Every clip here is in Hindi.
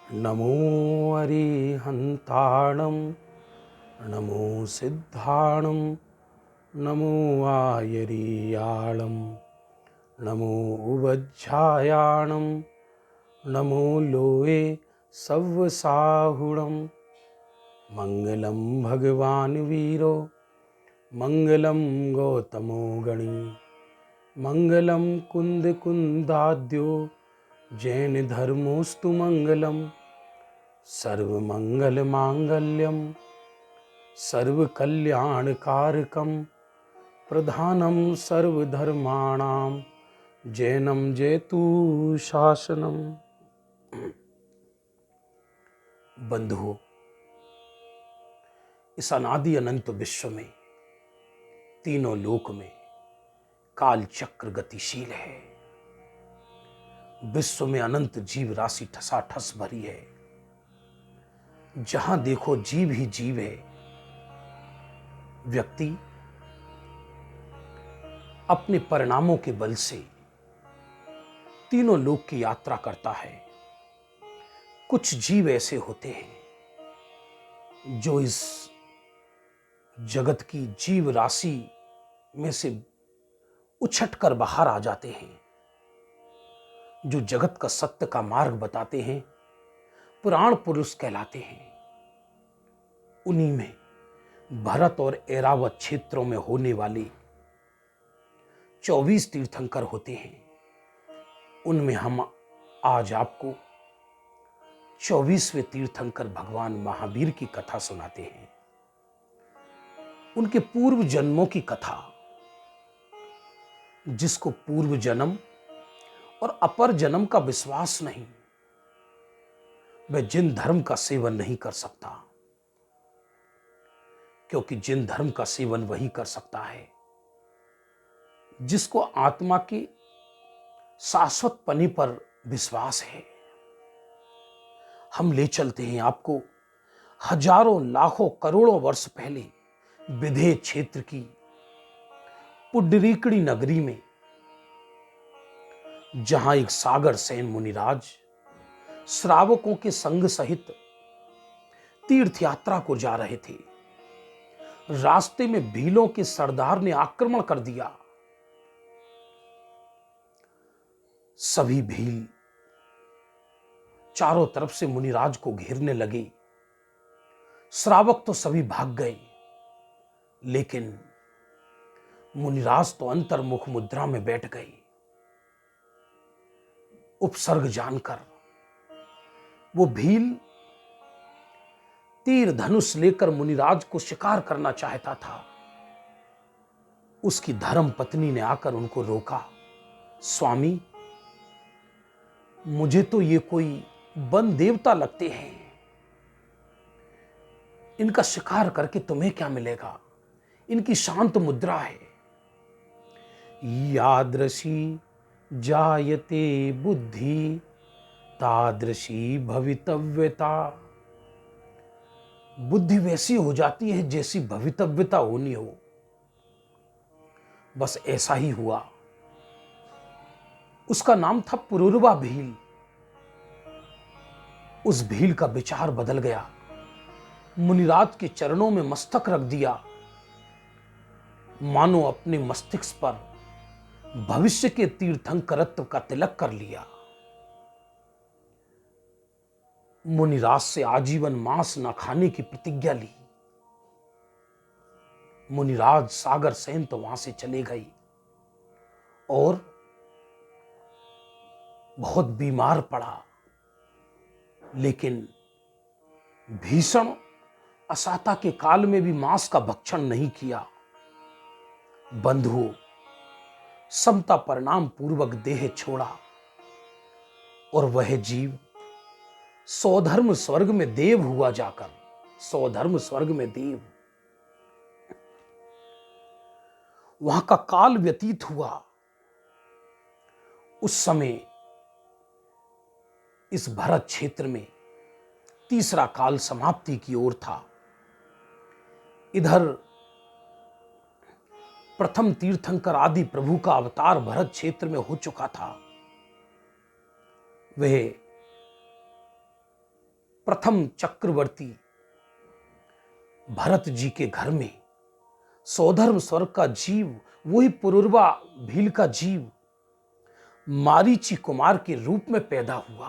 नमो अरिहन्ताणं नमो सिद्धाणं नमो आयरीयाळं नमो उवज्झायाणं नमो लोये सव्वसाहुणं मङ्गलं भगवान् वीरो मङ्गलं गौतमो गणी मङ्गलं कुन्दकुन्दाद्यो जैनधर्मोऽस्तु मङ्गलं सर्वमङ्गलमाङ्गल्यं सर्वकल्याणकारकं प्रधानं सर्वधर्माणां जैनं जयतु शासनम। बंधुओं, इस अनादि अनंत विश्व में तीनों लोक में काल चक्र गतिशील है। विश्व में अनंत जीव राशि ठसाठस भरी है। जहां देखो जीव ही जीव है। व्यक्ति अपने परिणामों के बल से तीनों लोक की यात्रा करता है। कुछ जीव ऐसे होते हैं जो इस जगत की जीव राशि में से उछटकर बाहर आ जाते हैं, जो जगत का सत्य का मार्ग बताते हैं, पुराण पुरुष कहलाते हैं। उन्हीं में भरत और ऐरावत क्षेत्रों में होने वाले 24 तीर्थंकर होते हैं। उनमें हम आज आपको 24वें तीर्थंकर भगवान महावीर की कथा सुनाते हैं। उनके पूर्व जन्मों की कथा, जिसको पूर्व जन्म और अपर जन्म का विश्वास नहीं, वह जिन धर्म का सेवन नहीं कर सकता, क्योंकि जिन धर्म का सेवन वही कर सकता है जिसको आत्मा की शाश्वत पनी पर विश्वास है। हम ले चलते हैं आपको हजारों लाखों करोड़ों वर्ष पहले विदेह क्षेत्र की पुंडरीकड़ी नगरी में, जहां एक सागर सेन मुनिराज श्रावकों के संग सहित तीर्थ यात्रा को जा रहे थे। रास्ते में भीलों के सरदार ने आक्रमण कर दिया। सभी भील चारों तरफ से मुनिराज को घेरने लगे। श्रावक तो सभी भाग गए, लेकिन मुनिराज तो अंतर्मुख मुद्रा में बैठ गए। उपसर्ग जानकर वो भील तीर धनुष लेकर मुनिराज को शिकार करना चाहता था। उसकी धर्म पत्नी ने आकर उनको रोका। स्वामी, मुझे तो ये कोई वन देवता लगते हैं, इनका शिकार करके तुम्हें क्या मिलेगा? इनकी शांत मुद्रा है। यादृशी जायते बुद्धि तादृशी भवितव्यता। बुद्धि वैसी हो जाती है जैसी भवितव्यता होनी हो। बस ऐसा ही हुआ। उसका नाम था पुरुरवा भील। उस भील का विचार बदल गया। मुनिराज के चरणों में मस्तक रख दिया, मानो अपने मस्तिष्क पर भविष्य के तीर्थंकरत्व का तिलक कर लिया। मुनिराज से आजीवन मांस न खाने की प्रतिज्ञा ली। मुनिराज सागर सेन तो वहां से चले गए और बहुत बीमार पड़ा, लेकिन भीषण असाता के काल में भी मांस का भक्षण नहीं किया। बंधुओं, समता परिणाम पूर्वक देह छोड़ा और वह जीव सौधर्म स्वर्ग में देव हुआ जाकर। सौधर्म स्वर्ग में देव। वहां का काल व्यतीत हुआ। उस समय इस भरत क्षेत्र में तीसरा काल समाप्ति की ओर था। इधर प्रथम तीर्थंकर आदि प्रभु का अवतार भरत क्षेत्र में हो चुका था। वह प्रथम चक्रवर्ती भरत जी के घर में सौधर्म स्वर्ग का जीव, वही पुरुरवा भील का जीव मारीची कुमार के रूप में पैदा हुआ।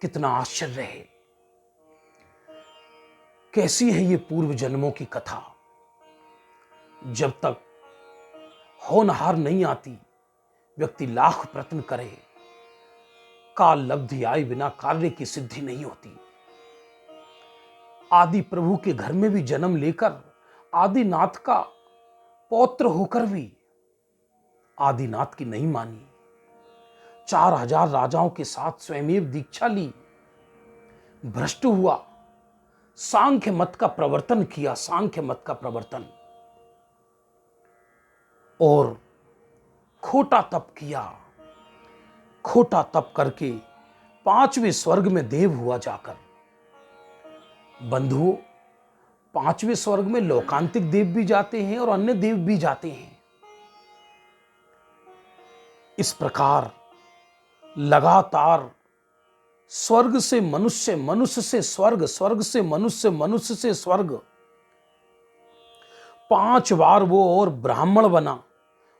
कितना आश्चर्य है! कैसी है ये पूर्व जन्मों की कथा। जब तक होनहार नहीं आती, व्यक्ति लाख प्रयत्न करे, काल लब्धि आए बिना कार्य की सिद्धि नहीं होती। आदि प्रभु के घर में भी जन्म लेकर आदिनाथ का पौत्र होकर भी आदिनाथ की नहीं मानी। 4000 राजाओं के साथ स्वयमेव दीक्षा ली, भ्रष्ट हुआ, सांख्य मत का प्रवर्तन किया, सांख्य मत का प्रवर्तन, और खोटा तप किया। खोटा तप करके 5वें स्वर्ग में देव हुआ जाकर। बंधुओं, 5वें स्वर्ग में लोकांतिक देव भी जाते हैं और अन्य देव भी जाते हैं। इस प्रकार लगातार स्वर्ग से मनुष्य, मनुष्य से स्वर्ग, स्वर्ग से मनुष्य, मनुष्य से स्वर्ग, 5 बार वो और ब्राह्मण बना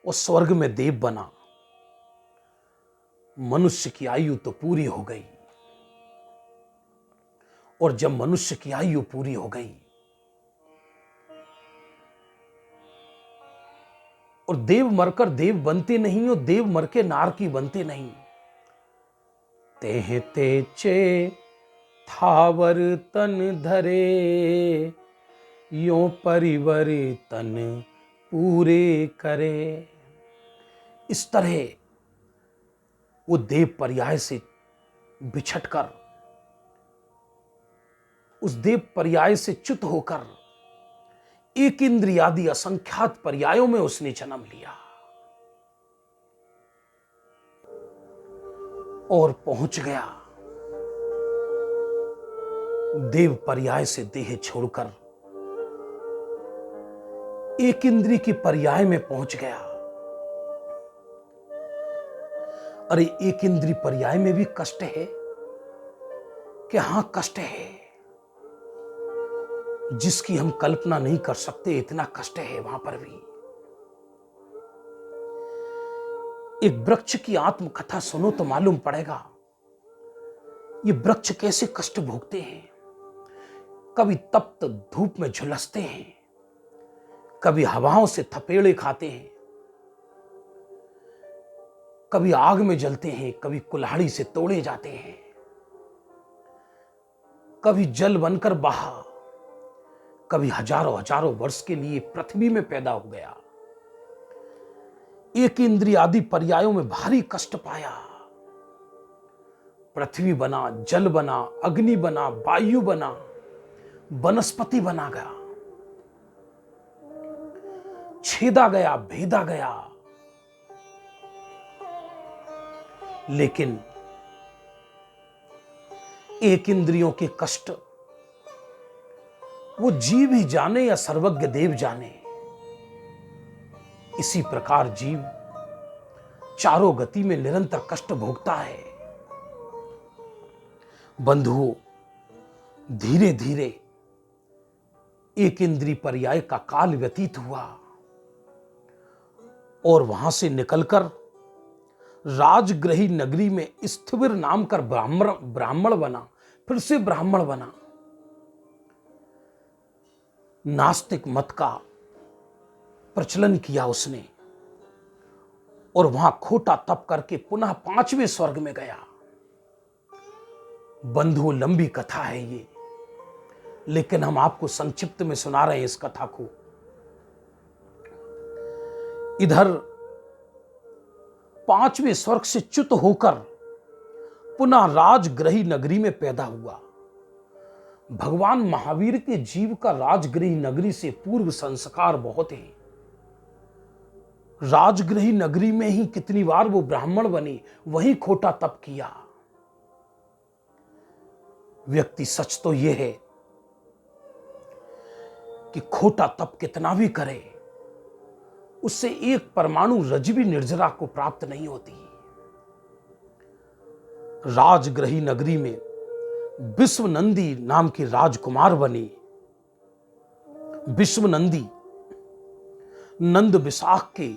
और स्वर्ग में देव बना। मनुष्य की आयु तो पूरी हो गई, और जब मनुष्य की आयु पूरी हो गई और देव मरकर देव बनते नहीं और देव मर के नार की बनते नहीं। तेह तेचे थावर तन धरे, यो परिवर्तन पूरे करे। इस तरह वो देव पर्याय से बिछटकर, उस देव पर्याय से च्युत होकर एक इंद्रियादि असंख्यात पर्यायों में उसने जन्म लिया और पहुंच गया देव पर्याय से देह छोड़कर एक इंद्री की पर्याय में पहुंच गया। अरे एक इंद्री पर्याय में भी कष्ट है कि हां, कष्ट है जिसकी हम कल्पना नहीं कर सकते, इतना कष्ट है वहां पर भी। एक वृक्ष की आत्मकथा सुनो तो मालूम पड़ेगा ये वृक्ष कैसे कष्ट भोगते हैं। कभी तप्त धूप में झुलसते हैं, कभी हवाओं से थपेड़े खाते हैं, कभी आग में जलते हैं, कभी कुल्हाड़ी से तोड़े जाते हैं, कभी जल बनकर बहा, कभी हजारों हजारों वर्ष के लिए पृथ्वी में पैदा हो गया। एक इंद्रिय आदि पर्यायों में भारी कष्ट पाया। पृथ्वी बना, जल बना, अग्नि बना, वायु बना, वनस्पति बना गया, छेदा गया, भेदा गया। लेकिन एक इंद्रियों के कष्ट वो जीव ही जाने या सर्वज्ञ देव जाने। इसी प्रकार जीव चारों गति में निरंतर कष्ट भोगता है। बंधुओं, धीरे धीरे एक इंद्रिय पर्याय का काल व्यतीत हुआ और वहां से निकलकर राजगृही नगरी में स्थिविर नाम कर ब्राह्मण बना, फिर से ब्राह्मण बना। नास्तिक मत का प्रचलन किया उसने और वहां खोटा तप करके पुनः 5वें स्वर्ग में गया। बंधुओं, लंबी कथा है ये, लेकिन हम आपको संक्षिप्त में सुना रहे हैं इस कथा को। इधर 5वें स्वर्ग से च्युत होकर पुनः राजगृही नगरी में पैदा हुआ। भगवान महावीर के जीव का राजगृही नगरी से पूर्व संस्कार बहुत है। राजगृही नगरी में ही कितनी बार वो ब्राह्मण बने, वही खोटा तप किया। व्यक्ति सच तो यह है कि खोटा तप कितना भी करे, उससे एक परमाणु रजबी निर्जरा को प्राप्त नहीं होती। राजगृही नगरी में विश्व नंदी नाम की राजकुमार बनी। विश्व नंदी नंद विशाख के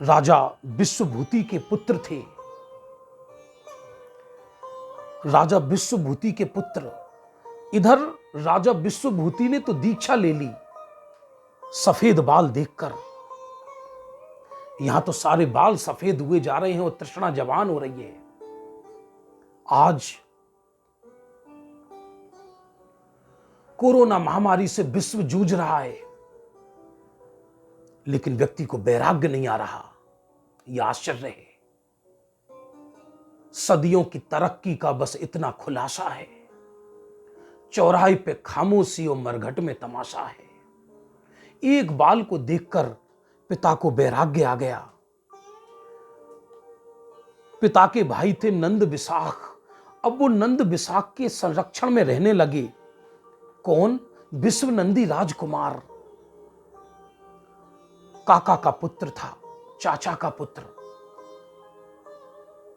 राजा विश्वभूति के पुत्र थे। राजा विश्वभूति के पुत्र, इधर राजा विश्वभूति ने तो दीक्षा ले ली सफेद बाल देखकर। यहां तो सारे बाल सफेद हुए जा रहे हैं और तृष्णा जवान हो रही है। आज कोरोना महामारी से विश्व जूझ रहा है, लेकिन व्यक्ति को वैराग्य नहीं आ रहा। यह आश्चर्य है। सदियों की तरक्की का बस इतना खुलासा है, चौराहे पे खामोशी और मरघट में तमाशा है। एक बाल को देखकर पिता को वैराग्य आ गया। पिता के भाई थे नंद विशाख, अब वो नंद विशाख के संरक्षण में रहने लगे। कौन? विश्व नंदी राजकुमार। काका का पुत्र था, चाचा का पुत्र,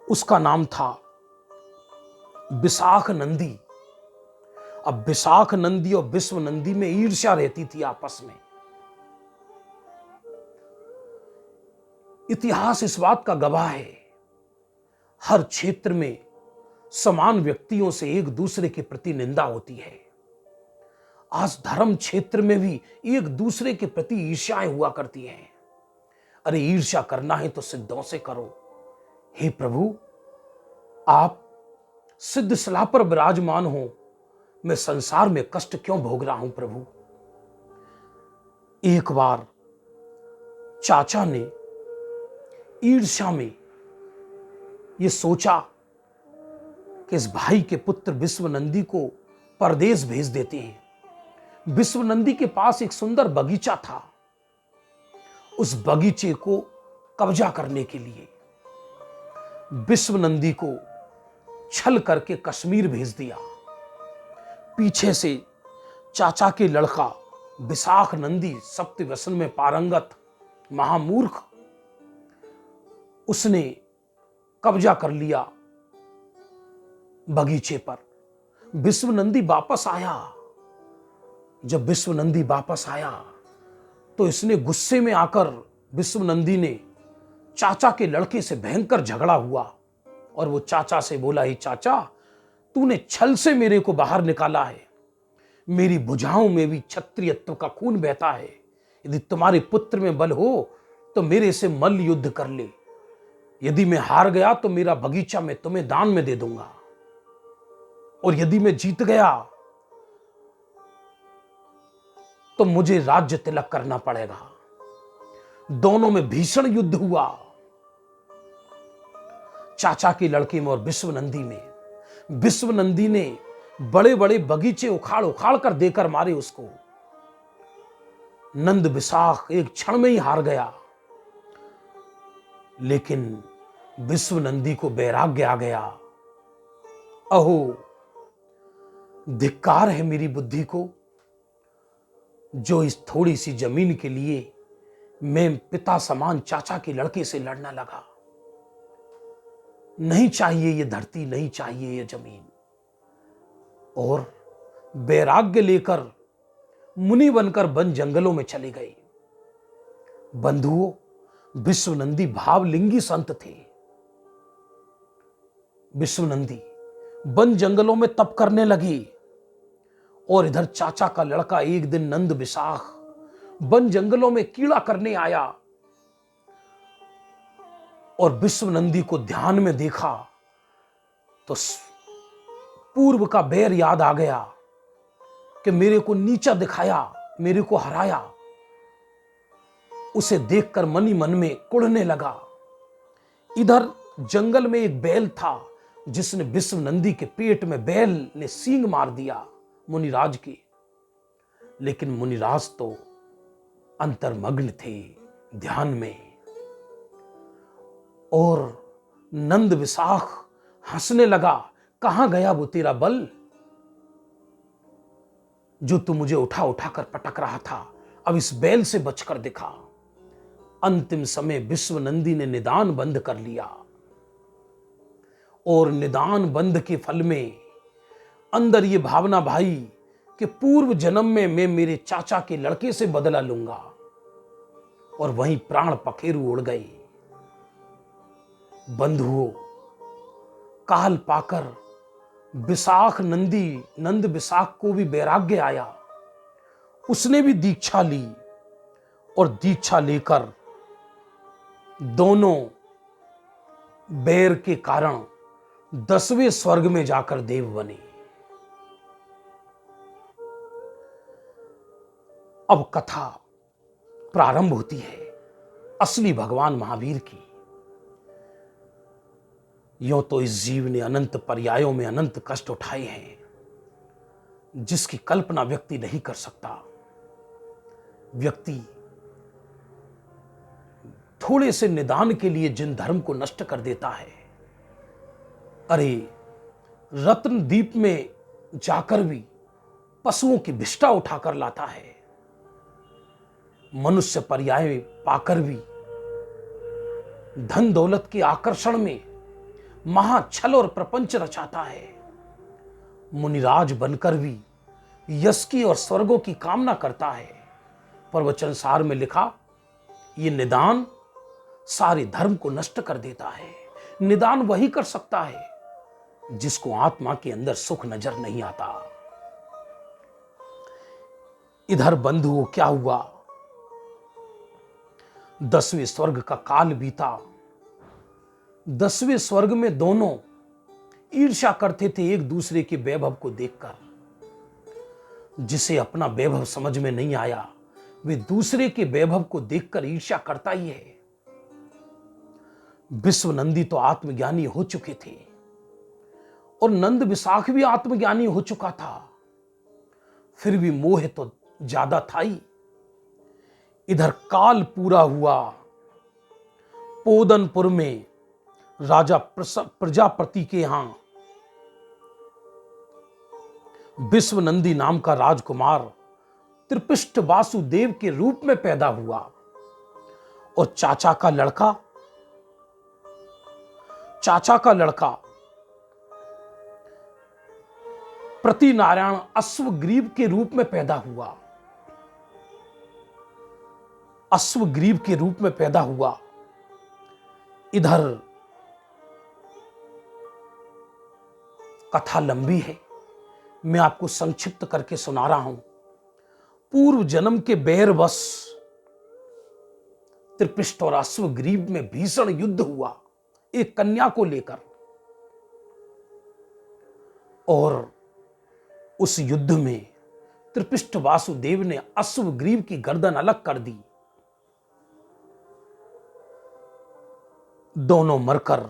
उसका नाम था विशाख नंदी। अब विशाख नंदी और विश्व नंदी में ईर्ष्या रहती थी आपस में। इतिहास इस बात का गवाह है, हर क्षेत्र में समान व्यक्तियों से एक दूसरे के प्रति निंदा होती है। आज धर्म क्षेत्र में भी एक दूसरे के प्रति ईर्ष्याएं हुआ करती हैं। अरे ईर्ष्या करना है तो सिद्धों से करो। हे प्रभु, आप सिद्ध सलाह पर विराजमान हो, मैं संसार में कष्ट क्यों भोग रहा हूं प्रभु। एक बार चाचा ने ईर्ष्या में यह सोचा कि इस भाई के पुत्र विश्वनंदी को परदेश भेज देते हैं। विश्वनंदी के पास एक सुंदर बगीचा था। उस बगीचे को कब्जा करने के लिए विश्वनंदी को छल करके कश्मीर भेज दिया। पीछे से चाचा के लड़का विशाख नंदी, सप्त व्यसन में पारंगत महामूर्ख, उसने कब्जा कर लिया बगीचे पर। विश्वनंदी वापस आया। जब विश्वनंदी वापस आया तो इसने गुस्से में आकर विश्वनंदी ने चाचा के लड़के से भयंकर झगड़ा हुआ और वो चाचा से बोला, ही चाचा, तूने छल से मेरे को बाहर निकाला है। मेरी भुजाओं में भी क्षत्रियत्व का खून बहता है। यदि तुम्हारे पुत्र में बल हो तो मेरे से मल्ल युद्ध कर ले। यदि मैं हार गया तो मेरा बगीचा मैं तुम्हें दान में दे दूंगा, और यदि मैं जीत गया तो मुझे राज्य तिलक करना पड़ेगा। दोनों में भीषण युद्ध हुआ, चाचा के लड़के में और विश्वनंदी में। विश्वनंदी ने बड़े बड़े बगीचे उखाड़ उखाड़ कर देकर मारे उसको। नंद विशाख एक क्षण में ही हार गया, लेकिन विश्वनंदी को वैराग्य आ गया। अहो, धिक्कार है मेरी बुद्धि को, जो इस थोड़ी सी जमीन के लिए मैं पिता समान चाचा के लड़के से लड़ने लगा। नहीं चाहिए ये धरती, नहीं चाहिए ये जमीन। और वैराग्य लेकर मुनि बनकर वन जंगलों में चले गए। बंधुओं, विश्वनंदी भावलिंगी संत थे। विश्वनंदी वन जंगलों में तप करने लगी, और इधर चाचा का लड़का एक दिन नंद विशाख वन जंगलों में कीड़ा करने आया और विश्वनंदी को ध्यान में देखा तो पूर्व का बैर याद आ गया कि मेरे को नीचा दिखाया, मेरे को हराया। उसे देखकर मन ही मन में कुढ़ने लगा। इधर जंगल में एक बैल था जिसने विश्वनंदी के पेट में, बैल ने सींग मार दिया मुनिराज की। लेकिन मुनिराज तो अंतर्मग्न थे ध्यान में, और नंद विशाख हंसने लगा। कहां गया वो तेरा बल जो तू मुझे उठा उठा कर पटक रहा था? अब इस बैल से बचकर दिखा। अंतिम समय विश्वनंदी ने निदान बंद कर लिया और निदान बंद के फल में अंदर ये भावना भाई कि पूर्व जन्म में मैं मेरे चाचा के लड़के से बदला लूंगा, और वहीं प्राण पखेरु उड़ गए। बंधुओं, काल पाकर नंद विशाख को भी वैराग्य आया। उसने भी दीक्षा ली और दीक्षा लेकर दोनों बैर के कारण 10वें स्वर्ग में जाकर देव बने। अब कथा प्रारंभ होती है असली भगवान महावीर की। यों तो इस जीव ने अनंत पर्यायों में अनंत कष्ट उठाए हैं, जिसकी कल्पना व्यक्ति नहीं कर सकता। व्यक्ति थोड़े से निदान के लिए जिन धर्म को नष्ट कर देता है, अरे रत्न दीप में जाकर भी पशुओं की विष्ठा उठाकर लाता है, मनुष्य पर्याय पाकर भी धन दौलत के आकर्षण में महाछल और प्रपंच रचाता है, मुनिराज बनकर भी यश की और स्वर्गों की कामना करता है। प्रवचन सार में लिखा, ये निदान सारे धर्म को नष्ट कर देता है। निदान वही कर सकता है जिसको आत्मा के अंदर सुख नजर नहीं आता। इधर बंधुओं क्या हुआ, 10वें स्वर्ग का काल बीता। 10वें स्वर्ग में दोनों ईर्ष्या करते थे एक दूसरे के वैभव को देखकर। जिसे अपना वैभव समझ में नहीं आया, वे दूसरे के वैभव को देखकर ईर्ष्या करता ही है। विश्वनंदी तो आत्मज्ञानी हो चुके थे और नंद विशाख भी आत्मज्ञानी हो चुका था, फिर भी मोह तो ज्यादा था ही। इधर काल पूरा हुआ। पोदनपुर में राजा प्रजापति के यहां विश्वनंदी नाम का राजकुमार त्रिपिष्ट वासुदेव के रूप में पैदा हुआ, और चाचा का लड़का प्रतिनारायण अश्वग्रीव के रूप में पैदा हुआ। अश्वग्रीव के रूप में पैदा हुआ। इधर कथा लंबी है, मैं आपको संक्षिप्त करके सुना रहा हूं। पूर्व जन्म के बैरवश त्रिपिष्ट और अश्वग्रीव में भीषण युद्ध हुआ एक कन्या को लेकर, और उस युद्ध में त्रिपिष्ट वासुदेव ने अश्वग्रीव की गर्दन अलग कर दी। दोनों मरकर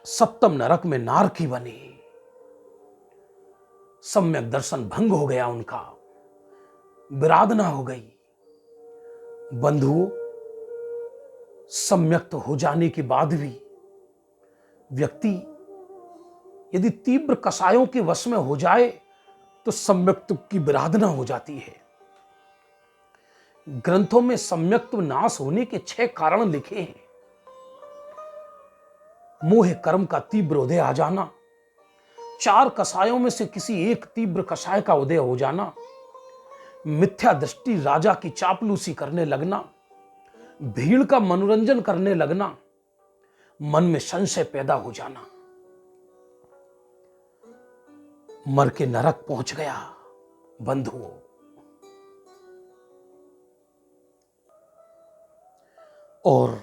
सप्तम नरक में नारकी बने। सम्यक दर्शन भंग हो गया उनका, विराधना हो गई। बंधुओं, सम्यक्त हो जाने के बाद भी व्यक्ति यदि तीव्र कषायों के वश में हो जाए तो सम्यक्त की विराधना हो जाती है। ग्रंथों में सम्यक्त नाश होने के 6 कारण लिखे हैं। मोह कर्म का तीव्र उदय आ जाना, 4 कषायों में से किसी एक तीव्र कषाय का उदय हो जाना, मिथ्या दृष्टि राजा की चापलूसी करने लगना, भीड़ का मनोरंजन करने लगना, मन में संशय पैदा हो जाना। मर के नरक पहुंच गया बंधुओं। और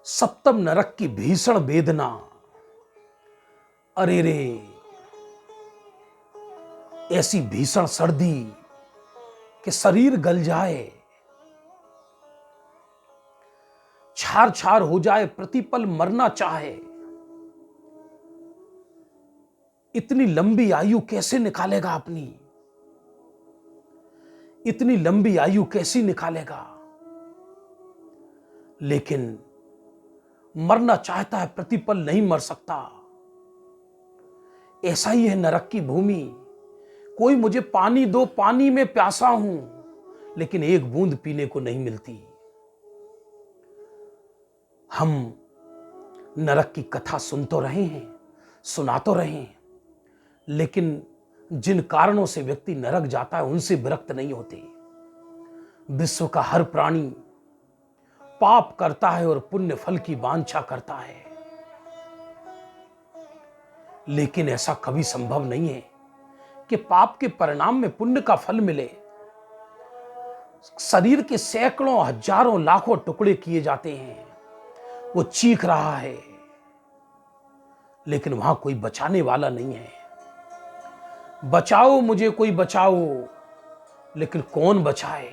सप्तम नरक की भीषण वेदना, अरे रे, ऐसी भीषण सर्दी कि शरीर गल जाए, छार छार हो जाए, प्रतिपल मरना चाहे। इतनी लंबी आयु कैसे निकालेगा अपनी? इतनी लंबी आयु कैसी निकालेगा? लेकिन मरना चाहता है, प्रतिपल नहीं मर सकता। ऐसा ही है नरक की भूमि। कोई मुझे पानी दो, पानी में प्यासा हूं, लेकिन एक बूंद पीने को नहीं मिलती। हम नरक की कथा सुन तो रहे हैं, सुना तो रहे हैं, लेकिन जिन कारणों से व्यक्ति नरक जाता है उनसे विरक्त नहीं होते। विश्व का हर प्राणी पाप करता है और पुण्य फल की वांछा करता है, लेकिन ऐसा कभी संभव नहीं है कि पाप के परिणाम में पुण्य का फल मिले। शरीर के सैकड़ों हजारों लाखों टुकड़े किए जाते हैं, वो चीख रहा है, लेकिन वहां कोई बचाने वाला नहीं है। बचाओ मुझे, कोई बचाओ, लेकिन कौन बचाए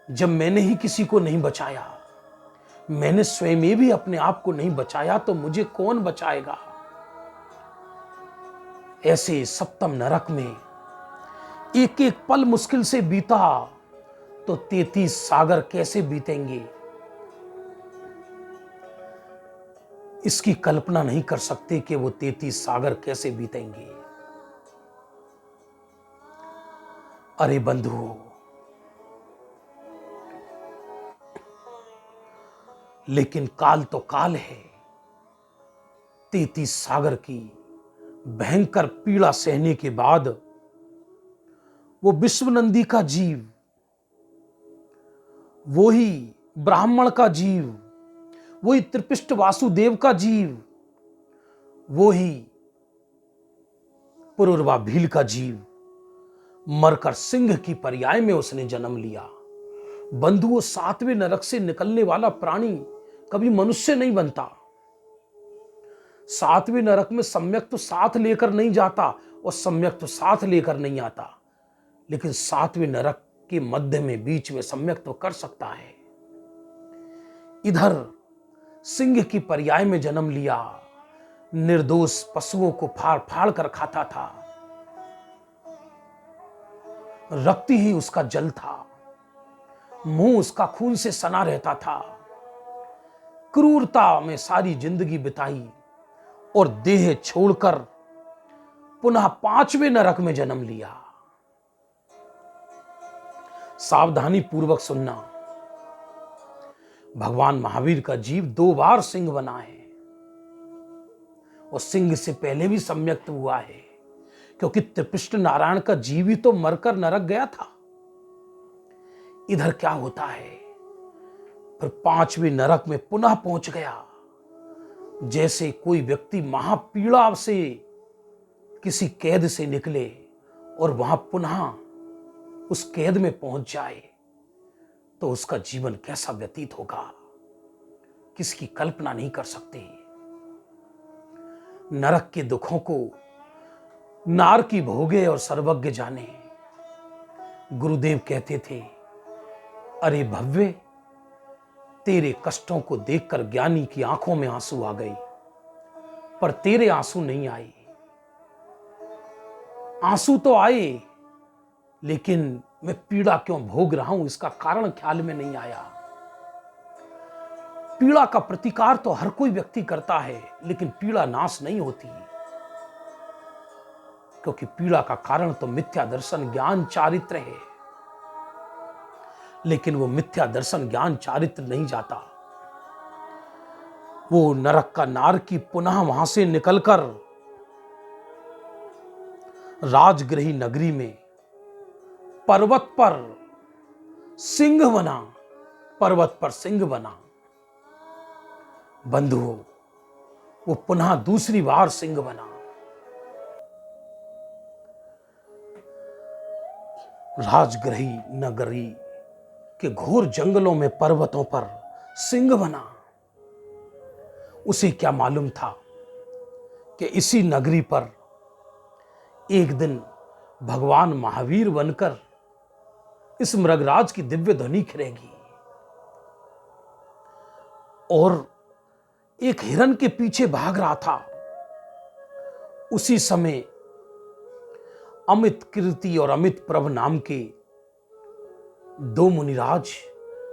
जब मैंने ही किसी को नहीं बचाया, मैंने स्वयं भी अपने आप को नहीं बचाया, तो मुझे कौन बचाएगा। ऐसे सप्तम नरक में एक एक पल मुश्किल से बीता तो 33 सागर कैसे बीतेंगे, इसकी कल्पना नहीं कर सकते कि वो 33 सागर कैसे बीतेंगे। अरे बंधुओं, लेकिन काल तो काल है। 33 सागर की भयंकर पीड़ा सहने के बाद वो विश्वनंदी का जीव, वही ब्राह्मण का जीव, वही त्रिपिष्ट वासुदेव का जीव, वही पुरुरवा भील का जीव मरकर सिंह की पर्याय में उसने जन्म लिया। बंधुओं, 7वें नरक से निकलने वाला प्राणी कभी मनुष्य नहीं बनता। 7वें नरक में सम्यक तो साथ लेकर नहीं जाता और सम्यक तो साथ लेकर नहीं आता, लेकिन 7वें नरक के मध्य में, बीच में सम्यक तो कर सकता है। इधर सिंह की पर्याय में जन्म लिया, निर्दोष पशुओं को फाड़ फाड़ कर खाता था, रक्त ही उसका जल था, मुंह उसका खून से सना रहता था, क्रूरता में सारी जिंदगी बिताई और देह छोड़कर पुनः 5वें नरक में जन्म लिया। सावधानी पूर्वक सुनना, भगवान महावीर का जीव 2 बार सिंह बना है और सिंह से पहले भी सम्यक्त हुआ है, क्योंकि त्रिपिष्ट नारायण का जीव ही तो मरकर नरक गया था। इधर क्या होता है, फिर 5वें नरक में पुनः पहुंच गया, जैसे कोई व्यक्ति महापीड़ा से किसी कैद से निकले और वहां पुनः उस कैद में पहुंच जाए तो उसका जीवन कैसा व्यतीत होगा, किसकी कल्पना नहीं कर सकते। नरक के दुखों को नार की भोगे और सर्वज्ञ जाने। गुरुदेव कहते थे, अरे भव्य, तेरे कष्टों को देखकर ज्ञानी की आंखों में आंसू आ गए, पर तेरे आंसू नहीं आए। आंसू तो आए, लेकिन मैं पीड़ा क्यों भोग रहा हूं इसका कारण ख्याल में नहीं आया। पीड़ा का प्रतिकार तो हर कोई व्यक्ति करता है, लेकिन पीड़ा नाश नहीं होती, क्योंकि पीड़ा का कारण तो मिथ्या दर्शन ज्ञान चारित्र है, लेकिन वो मिथ्या दर्शन ज्ञान चारित्र नहीं जाता। वो नरक का नार की पुनः वहां से निकलकर राजगृही नगरी में पर्वत पर सिंह बना, पर्वत पर सिंह बना। बंधुओं, वो पुनः दूसरी बार सिंह बना। राजगृही नगरी के घोर जंगलों में, पर्वतों पर सिंह बना। उसे क्या मालूम था कि इसी नगरी पर एक दिन भगवान महावीर बनकर इस मृगराज की दिव्य ध्वनि खिलेगी और एक हिरन के पीछे भाग रहा था। उसी समय अमित कीर्ति और अमित प्रभ नाम के 2 मुनिराज,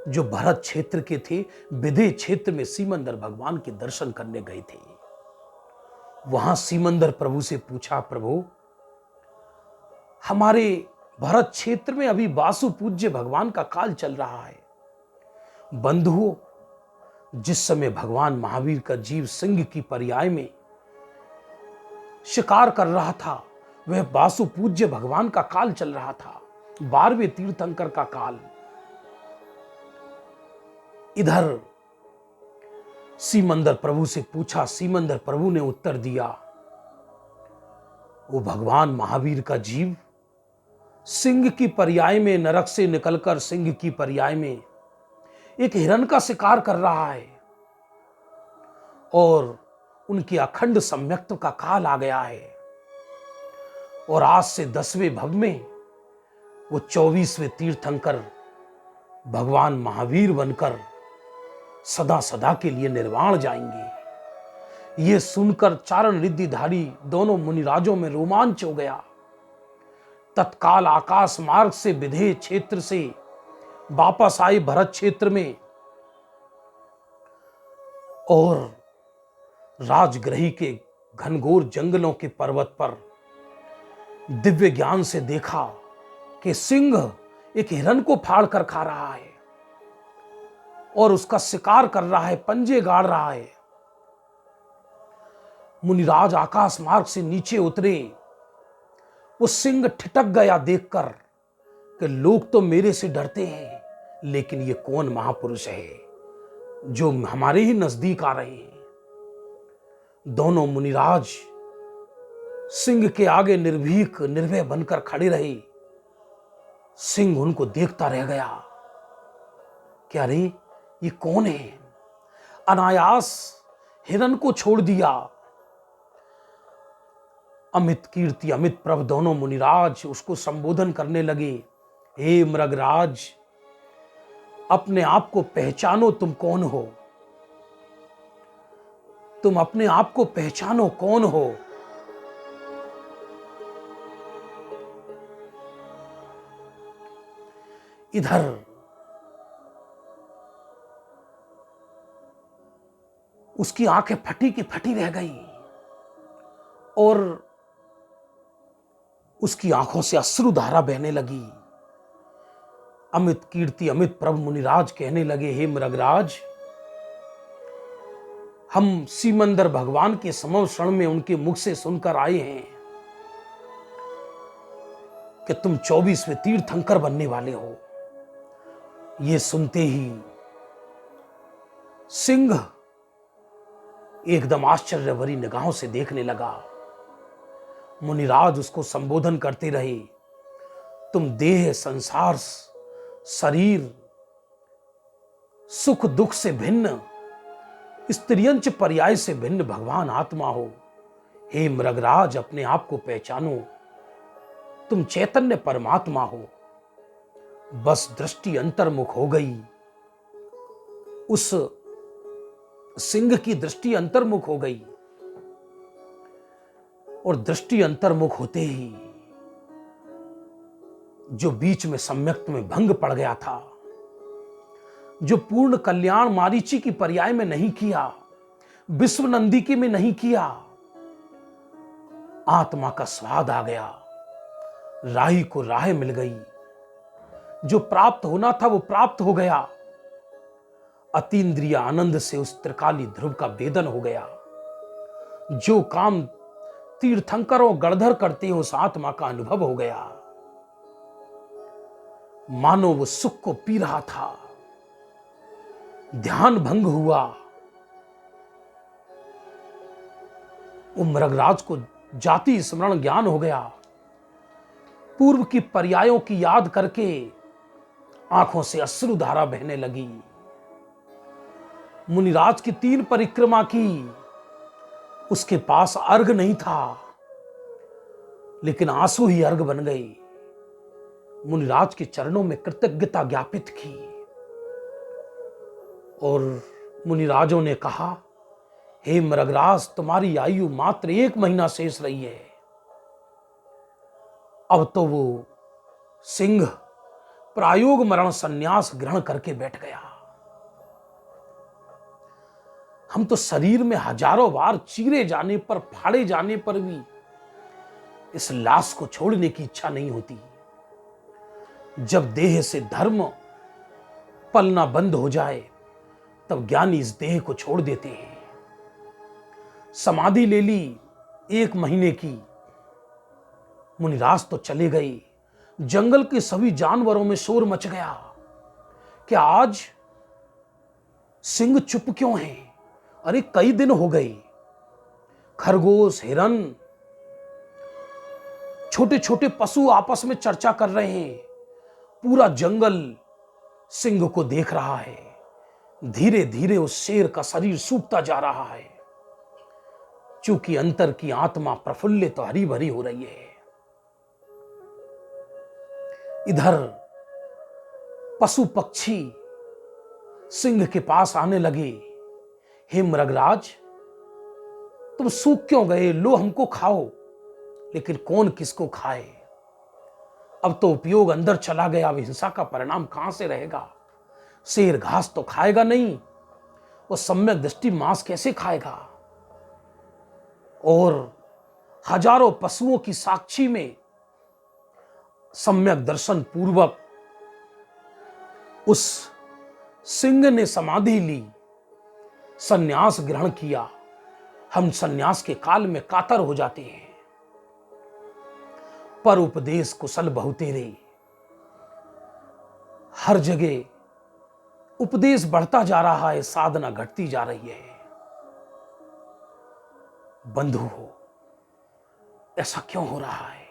जो भरत क्षेत्र के थे, विदेह क्षेत्र में सीमंदर भगवान के दर्शन करने गए थे। वहां सीमंदर प्रभु से पूछा, प्रभु, हमारे भरत क्षेत्र में अभी वासु पूज्य भगवान का काल चल रहा है। बंधुओं, जिस समय भगवान महावीर का जीव सिंह की पर्याय में शिकार कर रहा था, वह वासु पूज्य भगवान का काल चल रहा था, 12वें तीर्थंकर का काल। इधर सीमंदर प्रभु से पूछा, सीमंदर प्रभु ने उत्तर दिया, वो भगवान महावीर का जीव सिंह की पर्याय में, नरक से निकलकर सिंह की पर्याय में एक हिरण का शिकार कर रहा है और उनकी अखंड सम्यक्त्व का काल आ गया है। और आज से 10वें भव में वो 24वें तीर्थंकर भगवान महावीर बनकर सदा सदा के लिए निर्वाण जाएंगे। ये सुनकर चारण रिद्धिधारी दोनों मुनिराजों में रोमांच हो गया। तत्काल आकाश मार्ग से विधेय क्षेत्र से वापस आए भरत क्षेत्र में और राजगृही के घनघोर जंगलों के पर्वत पर दिव्य ज्ञान से देखा कि सिंह एक हिरण को फाड़ कर खा रहा है और उसका शिकार कर रहा है, पंजे गाड़ रहा है। मुनिराज आकाश मार्ग से नीचे उतरे। वो सिंह ठिठक गया देखकर कि लोग तो मेरे से डरते हैं, लेकिन ये कौन महापुरुष है जो हमारे ही नजदीक आ रहे हैं। दोनों मुनिराज सिंह के आगे निर्भीक निर्भय बनकर खड़े रहे। सिंह उनको देखता रह गया कि अरे ये कौन है। अनायास हिरण को छोड़ दिया। अमित कीर्ति अमित प्रभ दोनों मुनिराज उसको संबोधन करने लगे, हे मृगराज, अपने आप को पहचानो, तुम कौन हो। तुम अपने आप को पहचानो, कौन हो। इधर उसकी आंखें फटी की फटी रह गई और उसकी आंखों से अश्रुधारा बहने लगी। अमित कीर्ति अमित प्रभु मुनिराज कहने लगे, हे मृगराज, हम सीमंदर भगवान के समक्षण में उनके मुख से सुनकर आए हैं कि तुम 24वें तीर्थंकर बनने वाले हो। ये सुनते ही सिंह एकदम आश्चर्य भरी निगाहों से देखने लगा। मुनिराज उसको संबोधन करते रहे, तुम देह, संसार, शरीर, सुख दुख से भिन्न, स्त्रियंच पर्याय से भिन्न भगवान आत्मा हो। हे मृगराज, अपने आप को पहचानो, तुम चैतन्य परमात्मा हो। बस दृष्टि अंतर्मुख हो गई। उस सिंह की दृष्टि अंतर्मुख हो गई और दृष्टि अंतर्मुख होते ही जो बीच में सम्यक्त में भंग पड़ गया था, जो पूर्ण कल्याण मारीची की पर्याय में नहीं किया, विश्व नंदिकी में नहीं किया, आत्मा का स्वाद आ गया, राही को राह मिल गई। जो प्राप्त होना था वो प्राप्त हो गया। अतीन्द्रिय आनंद से उस त्रिकाली ध्रुव का वेदन हो गया। जो काम तीर्थंकरों गणधर करते हो उस आत्मा का अनुभव हो गया। मानो वो सुख को पी रहा था। ध्यान भंग हुआ। वो मृगराज को जाति स्मरण ज्ञान हो गया। पूर्व की पर्यायों की याद करके आंखों से अश्रुधारा बहने लगी। मुनिराज की 3 परिक्रमा की, उसके पास अर्घ नहीं था, लेकिन आंसू ही अर्घ बन गई। मुनिराज के चरणों में कृतज्ञता ज्ञापित की और मुनिराजों ने कहा, हे मृगराज, तुम्हारी आयु मात्र 1 महीना शेष रही है। अब तो वो सिंह प्रायोग मरण संन्यास ग्रहण करके बैठ गया। हम तो शरीर में हजारों बार चीरे जाने पर, फाड़े जाने पर भी इस लाश को छोड़ने की इच्छा नहीं होती। जब देह से धर्म पलना बंद हो जाए तब ज्ञानी इस देह को छोड़ देते हैं। समाधि ले ली 1 महीने की, मुनिराज तो चले गए। जंगल के सभी जानवरों में शोर मच गया कि आज सिंह चुप क्यों हैं? अरे कई दिन हो गए। खरगोश, हिरन, छोटे छोटे पशु आपस में चर्चा कर रहे हैं। पूरा जंगल सिंह को देख रहा है। धीरे धीरे उस शेर का शरीर सूखता जा रहा है, चूंकि अंतर की आत्मा प्रफुल्लित तो हरी भरी हो रही है। इधर पशु पक्षी सिंह के पास आने लगे। हे मृगराज, तुम सूख क्यों गए? लो हमको खाओ। लेकिन कौन किसको खाए? अब तो उपयोग अंदर चला गया। अब हिंसा का परिणाम कहां से रहेगा? शेर घास तो खाएगा नहीं, वो सम्यक दृष्टि मांस कैसे खाएगा? और हजारों पशुओं की साक्षी में सम्यक दर्शन पूर्वक उस सिंह ने समाधि ली, सन्यास ग्रहण किया। हम सन्यास के काल में कातर हो जाते हैं। पर उपदेश कुशल बहुतेरे, हर जगह उपदेश बढ़ता जा रहा है, साधना घटती जा रही है। बंधु हो, ऐसा क्यों हो रहा है?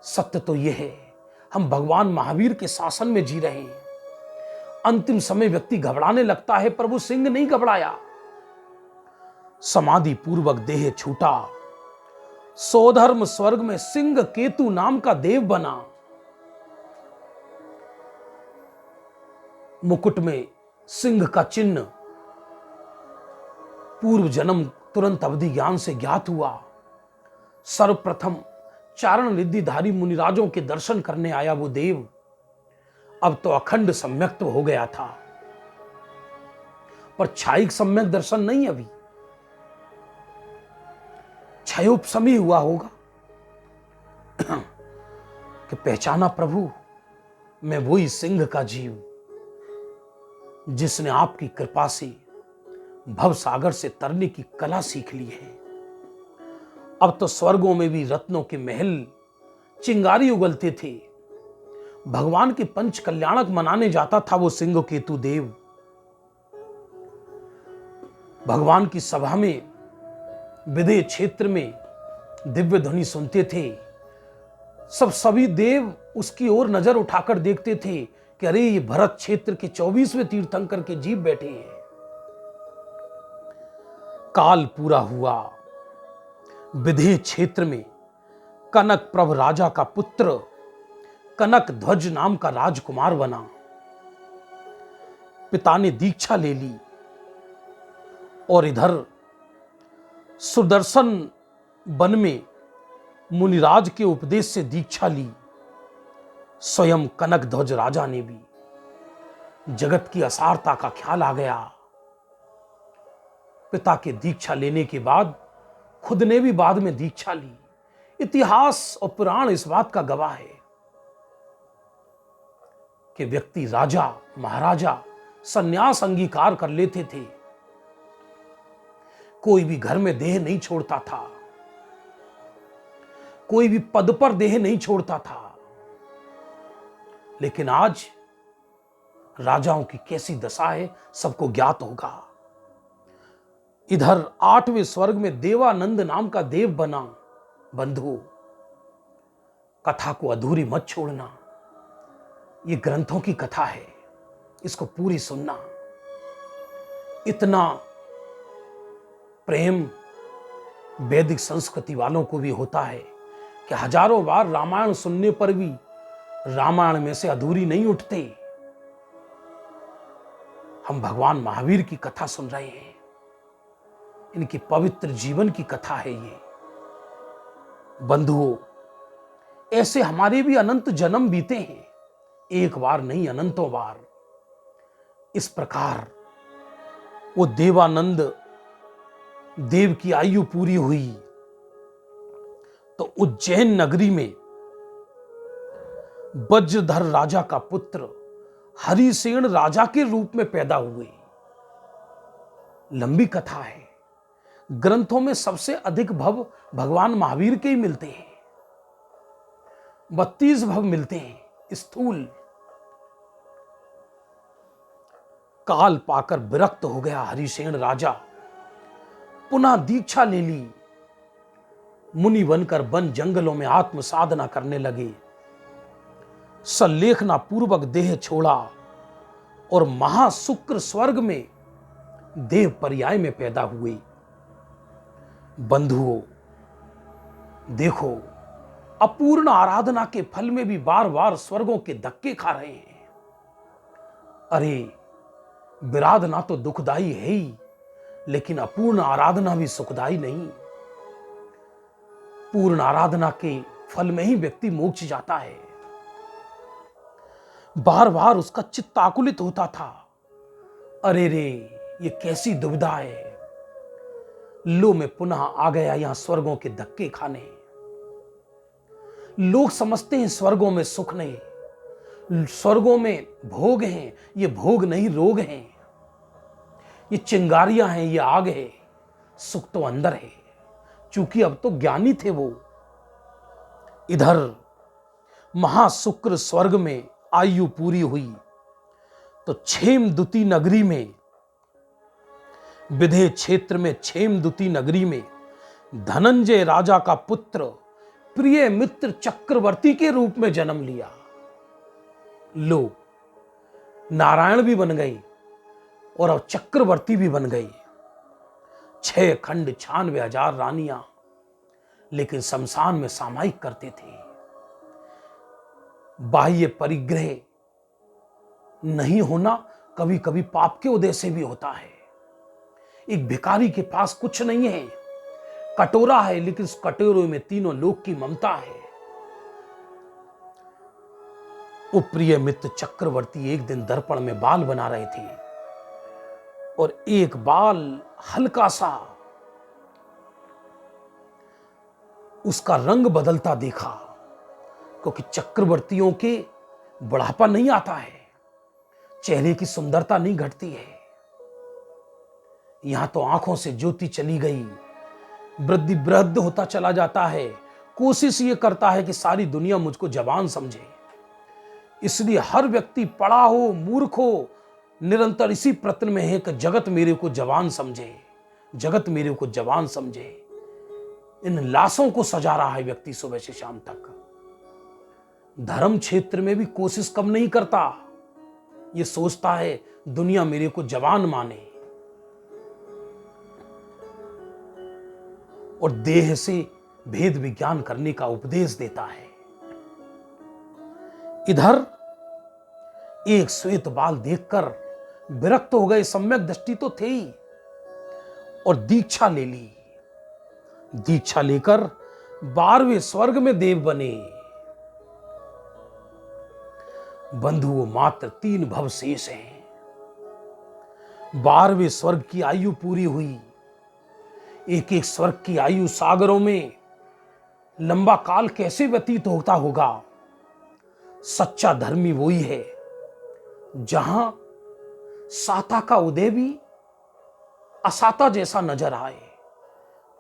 सत्य तो यह है, हम भगवान महावीर के शासन में जी रहे हैं। अंतिम समय व्यक्ति घबराने लगता है, पर वो सिंह नहीं घबराया। समाधि पूर्वक देह छूटा, सौधर्म स्वर्ग में सिंह केतु नाम का देव बना। मुकुट में सिंह का चिन्ह पूर्व जन्म तुरंत अवधि ज्ञान से ज्ञात हुआ। सर्वप्रथम चारण रिद्धिधारी मुनिराजों के दर्शन करने आया वो देव अब तो अखंड सम्यक्त्व हो गया था, पर छायिक सम्यक दर्शन नहीं। अभी क्षयोपशमी हुआ होगा कि पहचाना प्रभु, मैं वही सिंह का जीव जिसने आपकी कृपा से भव सागर से तरने की कला सीख ली है। अब तो स्वर्गों में भी रत्नों के महल चिंगारी उगलते थे। भगवान के पंच कल्याणक मनाने जाता था वो सिंह केतु देव। भगवान की सभा में विदेह क्षेत्र में दिव्य ध्वनि सुनते थे। सभी देव उसकी ओर नजर उठाकर देखते थे कि अरे ये भरत क्षेत्र के 24वें तीर्थंकर के जीव बैठे हैं। काल पूरा हुआ। विदेह क्षेत्र में कनक प्रभ राजा का पुत्र कनक ध्वज नाम का राजकुमार बना। पिता ने दीक्षा ले ली और इधर सुदर्शन वन में मुनिराज के उपदेश से दीक्षा ली। स्वयं कनक ध्वज राजा ने भी। जगत की असारता का ख्याल आ गया। पिता के दीक्षा लेने के बाद खुद ने भी बाद में दीक्षा ली। इतिहास और पुराण इस बात का गवाह है कि व्यक्ति राजा महाराजा सन्यास अंगीकार कर लेते थे। कोई भी घर में देह नहीं छोड़ता था, कोई भी पद पर देह नहीं छोड़ता था। लेकिन आज राजाओं की कैसी दशा है सबको ज्ञात होगा। इधर 8वें स्वर्ग में देवानंद नाम का देव बना। बंधु, कथा को अधूरी मत छोड़ना। ये ग्रंथों की कथा है, इसको पूरी सुनना। इतना प्रेम वैदिक संस्कृति वालों को भी होता है कि हजारों बार रामायण सुनने पर भी रामायण में से अधूरी नहीं उठते। हम भगवान महावीर की कथा सुन रहे हैं। इनकी पवित्र जीवन की कथा है ये। बंधुओं, ऐसे हमारे भी अनंत जन्म बीते हैं, एक बार नहीं अनंतों बार। इस प्रकार वो देवानंद देव की आयु पूरी हुई तो उज्जैन नगरी में वज्रधर राजा का पुत्र हरिसेन राजा के रूप में पैदा हुए। लंबी कथा है। ग्रंथों में सबसे अधिक भव भगवान महावीर के ही मिलते हैं। 32 भव मिलते हैं स्थूल। काल पाकर विरक्त हो गया हरिसेन राजा, पुनः दीक्षा ले ली। मुनि बनकर वन जंगलों में आत्म साधना करने लगे। सल्लेखना पूर्वक देह छोड़ा और महाशुक्र स्वर्ग में देव पर्याय में पैदा हुए। बंधुओं, देखो, अपूर्ण आराधना के फल में भी बार बार स्वर्गों के धक्के खा रहे हैं। अरे, विराधना तो दुखदाई है ही, लेकिन अपूर्ण आराधना भी सुखदाई नहीं। पूर्ण आराधना के फल में ही व्यक्ति मोक्ष जाता है। बार बार उसका चित्त आकुलित होता था। अरे रे, ये कैसी दुविधा है। लो, मैं पुनः आ गया यहां स्वर्गों के धक्के खाने। लोग समझते हैं स्वर्गों में सुख नहीं, स्वर्गों में भोग हैं। ये भोग नहीं, रोग हैं। ये चिंगारियां हैं, ये आग है। सुख तो अंदर है, चूंकि अब तो ज्ञानी थे वो। इधर महाशुक्र स्वर्ग में आयु पूरी हुई तो क्षेमदूती नगरी में, विदेह क्षेत्र में क्षेमदूती नगरी में धनंजय राजा का पुत्र प्रिय मित्र चक्रवर्ती के रूप में जन्म लिया। लो, नारायण भी बन गई और अब चक्रवर्ती भी बन गई। 6 खंड 96,000 रानियां, लेकिन शमशान में सामायिक करते थे। बाह्य परिग्रह नहीं होना कभी कभी पाप के उदय से भी होता है। एक भिखारी के पास कुछ नहीं है, कटोरा है, लेकिन उस कटोरे में तीनों लोक की ममता है। वो प्रिय मित्र चक्रवर्ती एक दिन दर्पण में बाल बना रहे थे और एक बाल हल्का सा उसका रंग बदलता देखा, क्योंकि चक्रवर्तियों के बुढ़ापा नहीं आता है, चेहरे की सुंदरता नहीं घटती है। यहां तो आंखों से ज्योति चली गई, वृद्धि वृद्ध होता चला जाता है। कोशिश ये करता है कि सारी दुनिया मुझको जवान समझे। इसलिए हर व्यक्ति पढ़ा हो मूर्ख हो, निरंतर इसी प्रयत्न में है कि जगत मेरे को जवान समझे, जगत मेरे को जवान समझे। इन लाशों को सजा रहा है व्यक्ति सुबह से शाम तक। धर्म क्षेत्र में भी कोशिश कम नहीं करता। ये सोचता है दुनिया मेरे को जवान माने, और देह से भेद विज्ञान करने का उपदेश देता है। इधर एक श्वेत बाल देखकर विरक्त हो गए, सम्यक दृष्टि तो थे ही, और दीक्षा ले ली। दीक्षा लेकर 12वें स्वर्ग में देव बने। बंधुओं, मात्र 3 भव शेष हैं। 12वें स्वर्ग की आयु पूरी हुई। एक एक स्वर्ग की आयु सागरों में लंबा काल कैसे व्यतीत होता होगा। सच्चा धर्मी वही है जहां साता का उदय भी असाता जैसा नजर आए,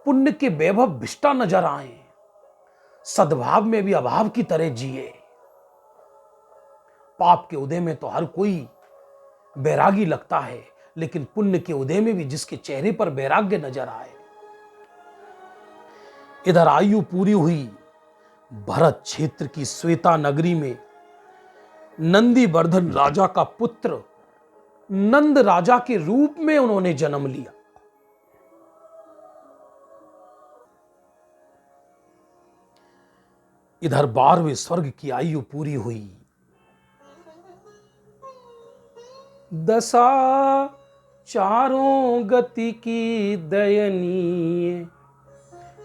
पुण्य के वैभव भिष्टा नजर आए, सद्भाव में भी अभाव की तरह जिए। पाप के उदय में तो हर कोई बैरागी लगता है, लेकिन पुण्य के उदय में भी जिसके चेहरे पर वैराग्य नजर आए। इधर आयु पूरी हुई। भरत क्षेत्र की श्वेता नगरी में नंदीवर्धन राजा का पुत्र नंद राजा के रूप में उन्होंने जन्म लिया। इधर 12वें स्वर्ग की आयु पूरी हुई। दशा चारों गति की दयनीय,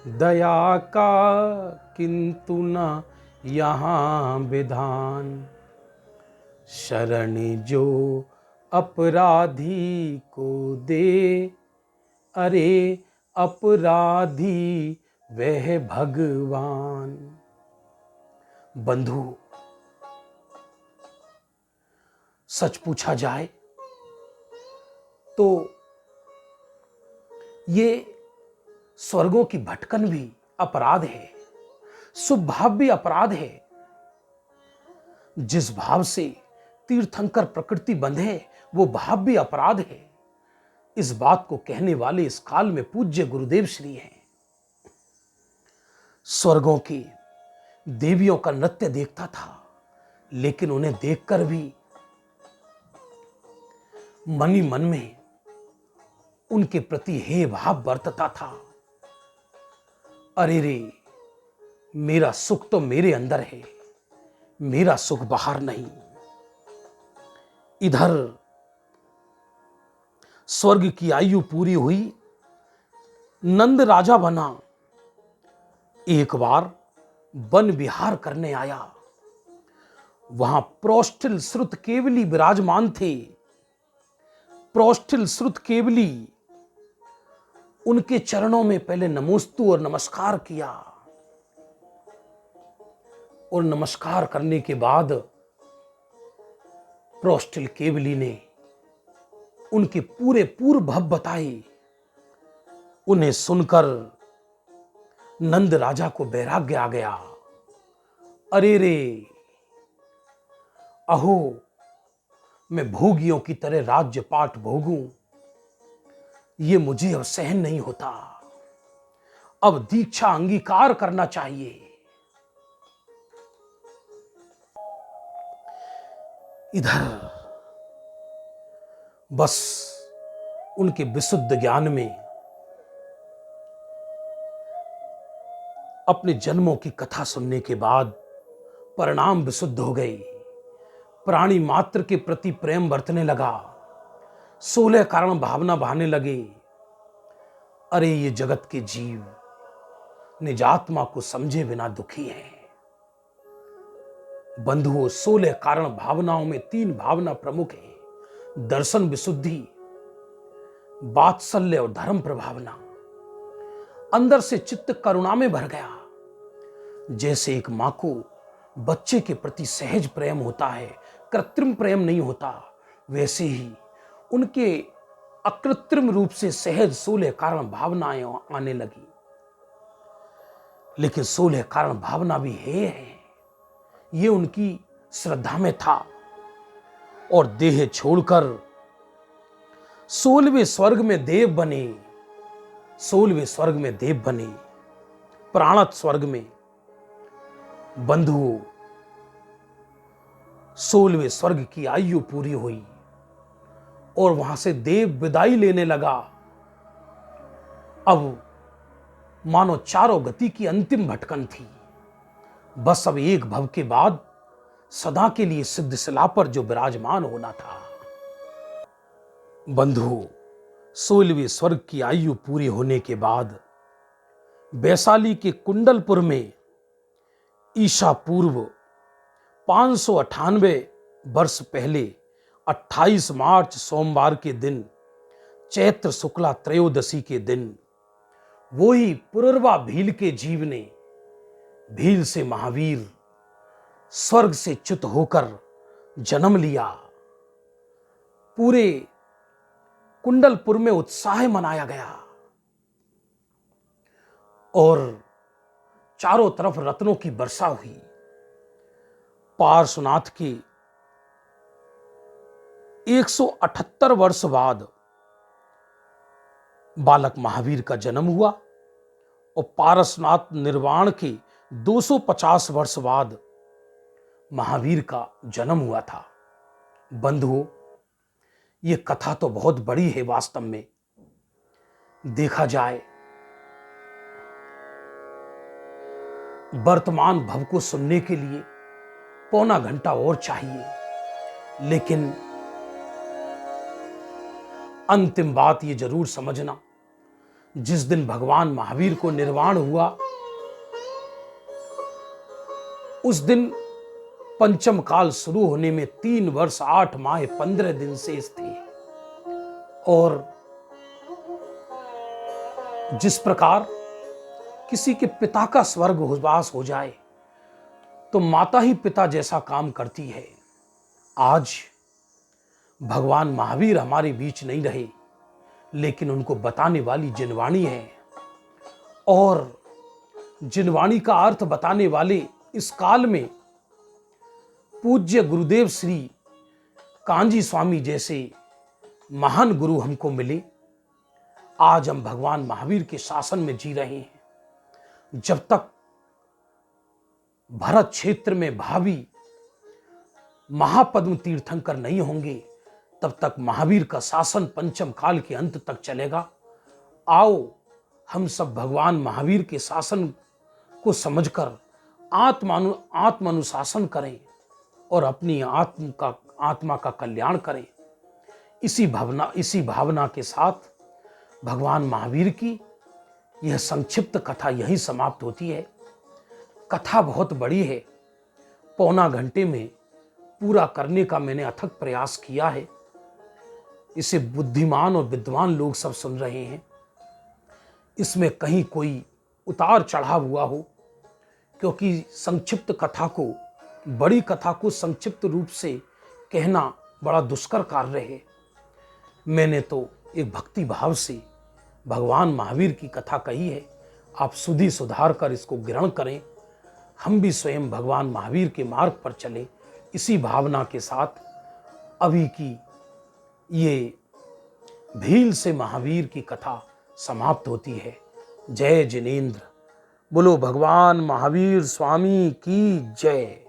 दया का किंतु न यहाँ विधान। शरण जो अपराधी को दे, अरे अपराधी वह भगवान। बंधु, सच पूछा जाए तो ये स्वर्गों की भटकन भी अपराध है, शुभ भाव भी अपराध है। जिस भाव से तीर्थंकर प्रकृति बंधे वो भाव भी अपराध है। इस बात को कहने वाले इस काल में पूज्य गुरुदेव श्री हैं। स्वर्गों की देवियों का नृत्य देखता था, लेकिन उन्हें देखकर भी मन ही मन में उनके प्रति हे भाव बरतता था। अरे रे, मेरा सुख तो मेरे अंदर है, मेरा सुख बाहर नहीं। इधर स्वर्ग की आयु पूरी हुई, नंद राजा बना। एक बार वन विहार करने आया। वहां प्रोष्ठिल श्रुत केवली विराजमान थे। प्रोष्ठिल श्रुत केवली उनके चरणों में पहले नमोस्तु और नमस्कार किया, और नमस्कार करने के बाद प्रोष्ठिल केवली ने उनके पूरे पूर्व भाव बताए। उन्हें सुनकर नंद राजा को वैराग्य आ गया। अरे रे, अहो, मैं भोगियों की तरह राज्य पाठ भोगूं, ये मुझे अब सहन नहीं होता। अब दीक्षा अंगीकार करना चाहिए। इधर बस उनके विशुद्ध ज्ञान में अपने जन्मों की कथा सुनने के बाद परिणाम विशुद्ध हो गई। प्राणी मात्र के प्रति प्रेम बरतने लगा। 16 कारण भावना बहाने लगे। अरे, ये जगत के जीव निजात्मा को समझे बिना दुखी हैं। बंधुओं, 16 कारण भावनाओं में 3 भावना प्रमुख है: दर्शन विशुद्धि, वात्सल्य और धर्म प्रभावना। अंदर से चित्त करुणा में भर गया। जैसे एक मां को बच्चे के प्रति सहज प्रेम होता है, कृत्रिम प्रेम नहीं होता, वैसे ही उनके अकृत्रिम रूप से सहज 16 कारण भावनाएं आने लगी। लेकिन 16 कारण भावना भी है, ये उनकी श्रद्धा में था। और देह छोड़कर 16वें स्वर्ग में देव बने। 16वें स्वर्ग में देव बने, प्राणत स्वर्ग में। बंधुओं, 16वें स्वर्ग की आयु पूरी हुई और वहां से देव विदाई लेने लगा। अब मानो चारों गति की अंतिम भटकन थी। बस अब एक भव के बाद सदा के लिए सिद्ध शिला पर जो विराजमान होना था। बंधुओं, 16वें स्वर्ग की आयु पूरी होने के बाद वैशाली के कुंडलपुर में ईसा पूर्व 598 वर्ष पहले 28 मार्च सोमवार के दिन, चैत्र शुक्ला त्रयोदशी के दिन, वो ही पुरर्वा भील के जीव ने, भील से महावीर, स्वर्ग से च्युत होकर जन्म लिया। पूरे कुंडलपुर में उत्साह मनाया गया और चारों तरफ रत्नों की वर्षा हुई। पार्श्वनाथ के 178 वर्ष बाद बालक महावीर का जन्म हुआ और पारसनाथ निर्वाण के 250 वर्ष बाद महावीर का जन्म हुआ था। बंधुओं, ये कथा तो बहुत बड़ी है। वास्तव में देखा जाए, वर्तमान भव को सुनने के लिए पौना घंटा और चाहिए, लेकिन अंतिम बात ये जरूर समझना, जिस दिन भगवान महावीर को निर्वाण हुआ, उस दिन पंचम काल शुरू होने में 3 वर्ष 8 माह 15 दिन शेष थे। और जिस प्रकार किसी के पिता का स्वर्गवास हो जाए तो माता ही पिता जैसा काम करती है, आज भगवान महावीर हमारे बीच नहीं रहे, लेकिन उनको बताने वाली जिनवाणी है, और जिनवाणी का अर्थ बताने वाले इस काल में पूज्य गुरुदेव श्री कांजी स्वामी जैसे महान गुरु हमको मिले। आज हम भगवान महावीर के शासन में जी रहे हैं। जब तक भरत क्षेत्र में भावी महापद्म तीर्थंकर नहीं होंगे, तब तक महावीर का शासन पंचम काल के अंत तक चलेगा। आओ हम सब भगवान महावीर के शासन को समझकर आत्मानुशासन करें और अपनी आत्मा का कल्याण करें। इसी भावना के साथ भगवान महावीर की यह संक्षिप्त कथा यहीं समाप्त होती है। कथा बहुत बड़ी है, पौना घंटे में पूरा करने का मैंने अथक प्रयास किया है। इसे बुद्धिमान और विद्वान लोग सब सुन रहे हैं। इसमें कहीं कोई उतार चढ़ाव हुआ हो, क्योंकि संक्षिप्त कथा को, बड़ी कथा को संक्षिप्त रूप से कहना बड़ा दुष्कर कार्य है। मैंने तो एक भक्ति भाव से भगवान महावीर की कथा कही है। आप सुधि सुधार कर इसको ग्रहण करें। हम भी स्वयं भगवान महावीर के मार्ग पर चले, इसी भावना के साथ अभी की ये भील से महावीर की कथा समाप्त होती है। जय जिनेंद्र। बोलो भगवान महावीर स्वामी की जय।